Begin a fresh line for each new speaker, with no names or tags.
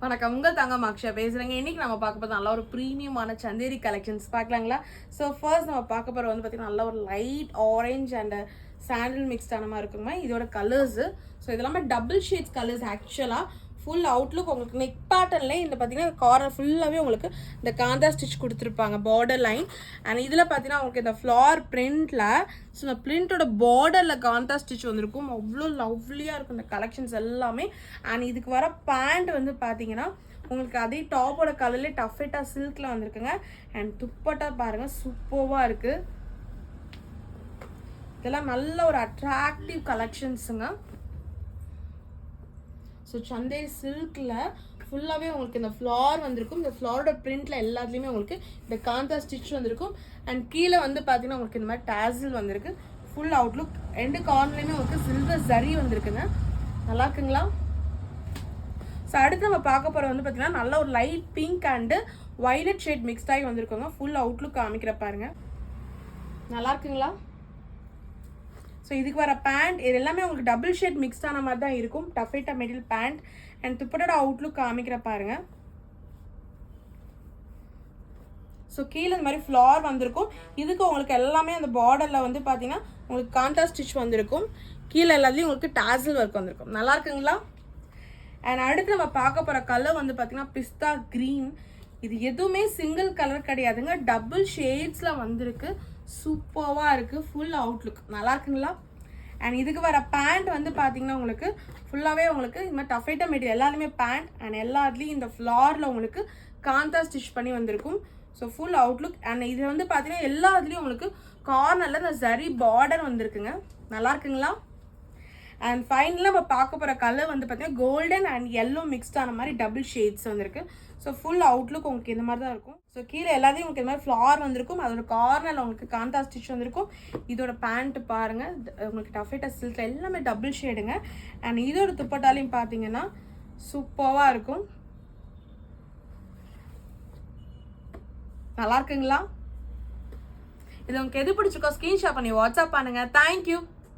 வணக்கம், உங்கள் தங்கம் அக்ஷயா பேசுகிறேங்க. இன்றைக்கி நம்ம பார்க்க போகிறது நல்ல ஒரு ப்ரீமியமான சந்தேரி கலெக்ஷன்ஸ் பார்க்கலாங்களா. ஸோ ஃபர்ஸ்ட் நம்ம பார்க்க போகிற வந்து பார்த்திங்கன்னா நல்ல ஒரு லைட் ஆரஞ்ச் அண்ட் சாண்டில் மிக்ஸ்டான மாதிரி இருக்குங்க. இதோட கலர்ஸு ஸோ இதெல்லாமே டபுள் ஷேட்ஸ் கலர்ஸ். ஆக்சுவலாக ஃபுல் அவுட்லுக் உங்களுக்கு நெக் பேட்டர்ன்லேயே இந்த பார்த்தீங்கன்னா கார்னர் ஃபுல்லாகவே உங்களுக்கு இந்த காந்தா ஸ்டிச் கொடுத்துருப்பாங்க பார்டர் லைன். அண்ட் இதில் பார்த்தீங்கன்னா உங்களுக்கு இந்த ஃப்ளார் பிரிண்டில் ஸோ இந்த பிரிண்டோட பார்டரில் காந்தா ஸ்டிச் வந்திருக்கும். அவ்வளோ லவ்லியாக இருக்கும் இந்த கலெக்ஷன்ஸ் எல்லாமே. அண்ட் இதுக்கு வர பேண்ட் வந்து பார்த்தீங்கன்னா உங்களுக்கு அதே டாப்போட கலர்லேயே டஃபெட்டாக சில்கில் வந்திருக்குங்க. அண்ட் துப்பட்டா பாருங்கள் சூப்பராக இருக்குது. இதெல்லாம் நல்ல ஒரு அட்ராக்டிவ் கலெக்ஷன்ஸுங்க. ஸோ சந்தேரி சில்கில் ஃபுல்லாகவே உங்களுக்கு இந்த ஃப்ளார் வந்திருக்கும். இந்த ஃப்ளாரோட பிரிண்டில் எல்லாத்துலேயுமே உங்களுக்கு இந்த காந்தா ஸ்டிச் வந்திருக்கும். அண்ட் கீழே வந்து பார்த்தீங்கன்னா உங்களுக்கு இந்த மாதிரி டேசில் வந்திருக்கு. ஃபுல் அவுட்லுக் ரெண்டு கார்னர்லேயுமே உங்களுக்கு சில்வர் ஜரி வந்திருக்குங்க. நல்லா இருக்குங்களா? ஸோ அடுத்து நம்ம பார்க்க போகிற வந்து பார்த்தீங்கன்னா நல்ல ஒரு light pink and violet shade mixed ஆகி வந்திருக்கோங்க. ஃபுல் அவுட்லுக் காமிக்கிற பாருங்க. நல்லா இருக்குங்களா? ஸோ இதுக்கு வர பேண்ட் இது எல்லாமே உங்களுக்கு டபுள் ஷேட் மிக்ஸ்டான மாதிரி தான் இருக்கும். Taffeta material pant and துப்பட்டோட Outlook காமிக்கிற பாருங்க. ஸோ கீழே இந்த மாதிரி ஃப்ளார் வந்திருக்கும். இதுக்கு உங்களுக்கு எல்லாமே அந்த பார்டரில் வந்து பார்த்தீங்கன்னா உங்களுக்கு காந்தா ஸ்டிச் வந்திருக்கும். கீழே எல்லாத்துலேயும் உங்களுக்கு டாசில் ஒர்க் வந்திருக்கும். நல்லா இருக்குங்களா? அண்ட் அடுத்து நம்ம பார்க்க போகிற கலர் வந்து பார்த்தீங்கன்னா பிஸ்தா க்ரீன். இது எதுவுமே சிங்கிள் கலர் கிடையாதுங்க, டபுள் ஷேட்ஸில் வந்திருக்கு. சூப்பராக இருக்குது. ஃபுல் அவுட்லுக் நல்லா இருக்குங்களா? அண்ட் இதுக்கு வர பேண்ட் வந்து பார்த்தீங்கன்னா உங்களுக்கு ஃபுல்லாகவே உங்களுக்கு இந்த மாதிரி டஃபேட்டா மெட்டீரியல் எல்லாருமே பேண்ட் அண்ட் எல்லாத்துலேயும் இந்த ஃப்ளாரில் உங்களுக்கு காந்தா ஸ்டிச் பண்ணி வந்திருக்கும். So full Outlook. அண்ட் இது வந்து பார்த்தீங்கன்னா எல்லாத்துலேயும் உங்களுக்கு கார்னரில் இந்த ஜரி பார்டர் வந்திருக்குங்க. நல்லா இருக்குங்களா? அண்ட் ஃபைனலாக நம்ம பார்க்க போகிற கலர் வந்து பார்த்தீங்கன்னா கோல்டன் அண்ட் எல்லோ மிக்ஸ்டான மாதிரி டபுள் ஷேட்ஸ் வந்திருக்கு. ஸோ ஃபுல் அவுட்லுக் உங்களுக்கு இந்த மாதிரி தான் இருக்கும். ஸோ கீழே எல்லாத்தையும் உங்களுக்கு இந்த மாதிரி ஃப்ளார் வந்திருக்கும். அதோட கார்னரில் உங்களுக்கு காந்தா ஸ்டிச் வந்திருக்கும். இதோட பேண்ட்டு பாருங்கள் உங்களுக்கு டஃபேட்டா சில்க் எல்லாமே டபுள் ஷேடுங்க. அண்ட் இதோட துப்பட்டாலையும் பார்த்தீங்கன்னா சூப்பராக இருக்கும். நல்லா இருக்குங்களா? இது உங்களுக்கு எது பிடிச்சிருக்கோ ஸ்க்ரீன்ஷாட் பண்ணி வாட்ஸ்அப் பண்ணுங்கள். தேங்க்யூ.